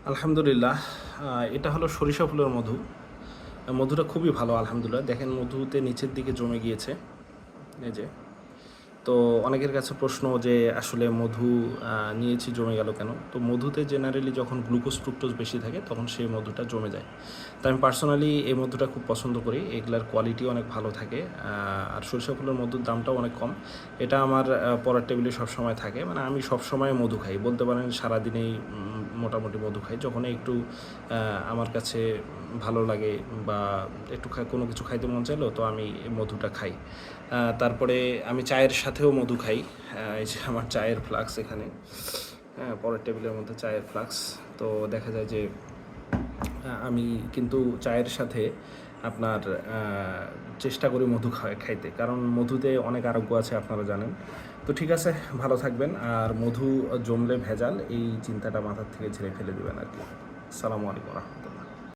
আলহামদুলিল্লাহ। এটা হলো সরিষা ফুলের মধু। মধুটা খুবই ভালো আলহামদুলিল্লাহ। দেখেন মধুতে নিচের দিকে জমে গিয়েছে। এই যে। তো অনেকের কাছে প্রশ্ন যে আসলে মধু নিয়েছি জমে গেল কেন? তো মধুতে জেনারেলি যখন গ্লুকোজ ফ্রুক্টোজ বেশি থাকে তখন সেই মধুটা জমে যায়। তো আমি পার্সোনালি এই মধুটা খুব পছন্দ করি। এগুলার কোয়ালিটি অনেক ভালো থাকে। আর সরিষা ফুলের মধুর দামটাও অনেক কম। এটা আমার পড়ার টেবিলে সবসময় থাকে। মানে আমি সবসময় মধু খাই। বলতে পারেন সারাদিনেই মোটামুটি মধু খাই। যখনই একটু আমার কাছে ভালো লাগে বা একটু কোনো কিছু খাইতে মন চাইলো তো আমি এই মধুটা খাই। তারপরে আমি চায়ের সাথেও মধু খাই। এই যে আমার চায়ের ফ্লাক্স এখানে, হ্যাঁ, পরের টেবিলের মধ্যে চায়ের ফ্লাক্স। তো দেখা যায় যে আমি কিন্তু চায়ের সাথে আপনার চেষ্টা করি মধু খাইতে, কারণ মধুতে অনেক আরোগ্য আছে আপনারা জানেন। তো ঠিক আছে, ভালো থাকবেন। আর মধু জমলে ভেজাল এই চিন্তাটা মাথার থেকে ঝেড়ে ফেলে দেবেন আর কি। আসসালামু আলাইকুম রহমতুল্লাহ।